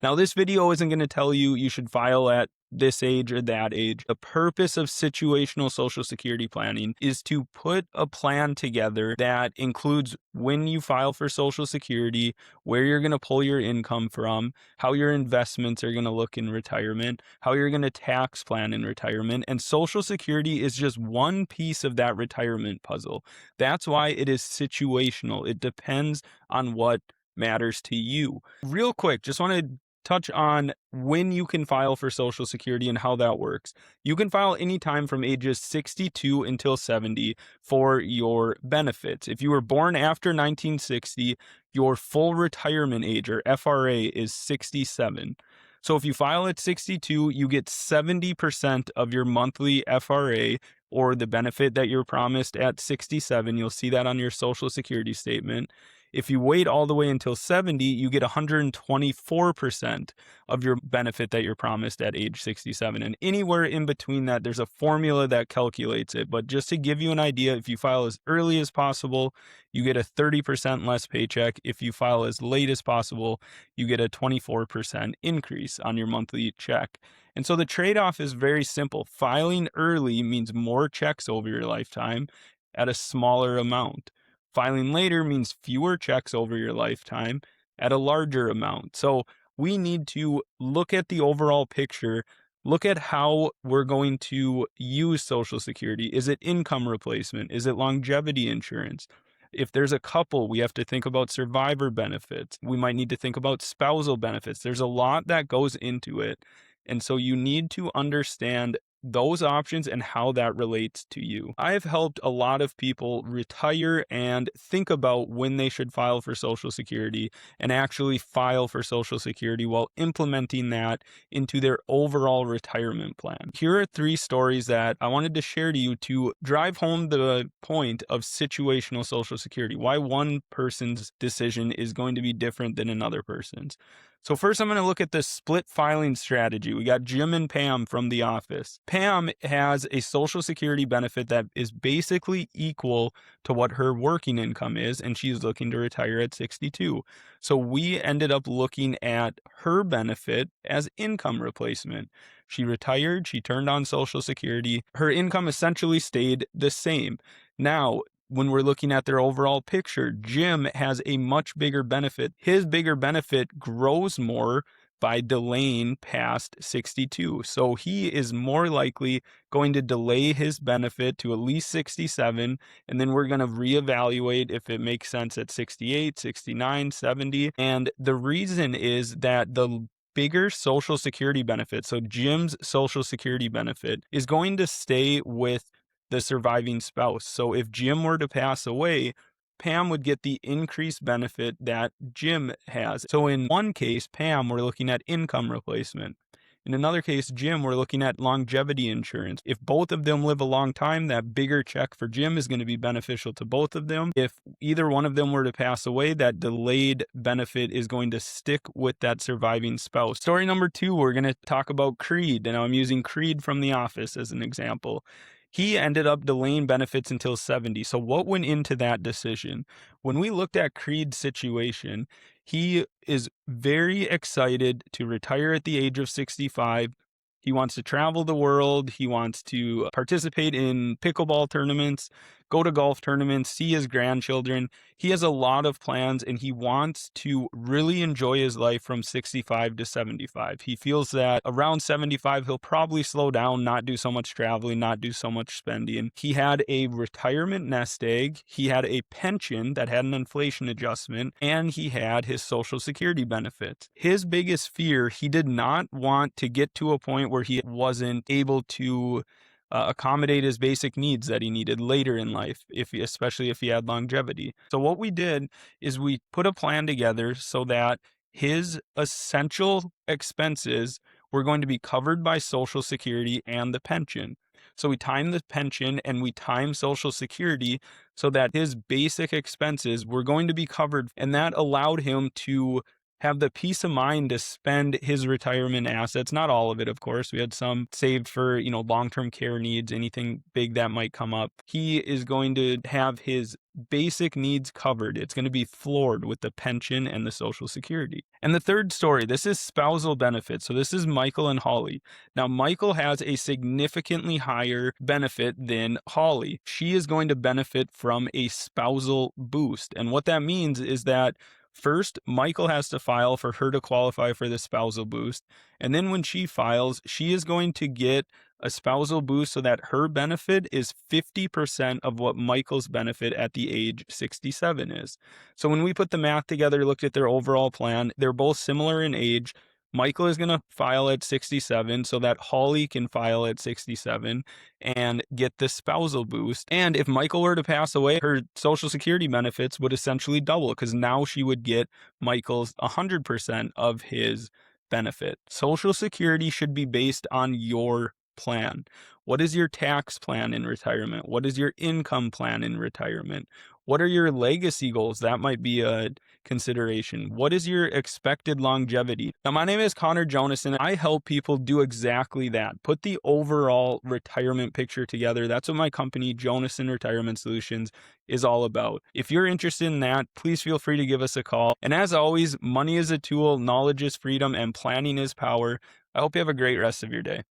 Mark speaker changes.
Speaker 1: Now, this video isn't going to tell you you should file at this age or that age. The purpose of situational Social Security planning is to put a plan together that includes when you file for Social Security, where you're going to pull your income from, how your investments are going to look in retirement, how you're going to tax plan in retirement. And Social Security is just one piece of that retirement puzzle. That's why it is situational. It depends on what matters to you. Real quick, just want to touch on when you can file for Social Security and how that works. You can file anytime from ages 62 until 70 for your benefits. If you were born after 1960, your full retirement age, or FRA, is 67. So if you file at 62, you get 70% of your monthly FRA, or the benefit that you're promised at 67. You'll see that on your Social Security statement. If you wait all the way until 70, you get 124% of your benefit that you're promised at age 67. And anywhere in between that, there's a formula that calculates it. But just to give you an idea, if you file as early as possible, you get a 30% less paycheck. If you file as late as possible, you get a 24% increase on your monthly check. And so the trade-off is very simple. Filing early means more checks over your lifetime at a smaller amount. Filing later means fewer checks over your lifetime at a larger amount. So we need to look at the overall picture, look at how we're going to use Social Security. Is it income replacement? Is it longevity insurance? If there's a couple, we have to think about survivor benefits. We might need to think about spousal benefits. There's a lot that goes into it. And so you need to understand those options and how that relates to you. I've helped a lot of people retire and think about when they should file for Social Security and actually file for Social Security while implementing that into their overall retirement plan. Here are 3 stories that I wanted to share to you to drive home the point of situational Social Security, why one person's decision is going to be different than another person's. So first, I'm going to look at the split filing strategy. We got Jim and Pam from The Office. Pam has a Social Security benefit that is basically equal to what her working income is, and she's looking to retire at 62. So we ended up looking at her benefit as income replacement. She retired, she turned on Social Security. Her income essentially stayed the same. Now, when we're looking at their overall picture, Jim has a much bigger benefit. His bigger benefit grows more by delaying past 62. So he is more likely going to delay his benefit to at least 67, and then we're going to reevaluate if it makes sense at 68, 69, 70. And the reason is that the bigger Social Security benefit, so Jim's Social Security benefit, is going to stay with the surviving spouse. So if Jim were to pass away, Pam would get the increased benefit that Jim has. So in one case, Pam, we're looking at income replacement. In another case, Jim, we're looking at longevity insurance. If both of them live a long time, that bigger check for Jim is going to be beneficial to both of them. If either one of them were to pass away, that delayed benefit is going to stick with that surviving spouse. Story number 2, we're going to talk about Creed. And I'm using Creed from The Office as an example. He ended up delaying benefits until 70. So what went into that decision? When we looked at Creed's situation, he is very excited to retire at the age of 65. He wants to travel the world. He wants to participate in pickleball tournaments, go to golf tournaments, see his grandchildren. He has a lot of plans, and he wants to really enjoy his life from 65 to 75. He feels that around 75, he'll probably slow down, not do so much traveling, not do so much spending. He had a retirement nest egg. He had a pension that had an inflation adjustment, and he had his Social Security benefits. His biggest fear, he did not want to get to a point where he wasn't able to accommodate his basic needs that he needed later in life, especially if he had longevity. So what we did is we put a plan together so that his essential expenses were going to be covered by Social Security and the pension. So we timed the pension and we timed Social Security so that his basic expenses were going to be covered, and that allowed him to have the peace of mind to spend his retirement assets, not all of it, of course. We had some saved for, long-term care needs, anything big that might come up. He is going to have his basic needs covered. It's going to be floored with the pension and the Social Security. And the third story, this is spousal benefits. So this is Michael and Holly. Now, Michael has a significantly higher benefit than Holly. She is going to benefit from a spousal boost. And what that means is that first, Michael has to file for her to qualify for the spousal boost. And then when she files, she is going to get a spousal boost so that her benefit is 50% of what Michael's benefit at the age 67 is. So when we put the math together, looked at their overall plan, they're both similar in age. Michael is going to file at 67 so that Holly can file at 67 and get the spousal boost. And if Michael were to pass away, her Social Security benefits would essentially double because now she would get Michael's 100% of his benefit. Social Security should be based on your plan. What is your tax plan in retirement? What is your income plan in retirement? What are your legacy goals? That might be a consideration. What is your expected longevity? Now, my name is Conor Jonasson. I help people do exactly that. Put the overall retirement picture together. That's what my company, Jonasson Retirement Solutions, is all about. If you're interested in that, please feel free to give us a call. And as always, money is a tool, knowledge is freedom, and planning is power. I hope you have a great rest of your day.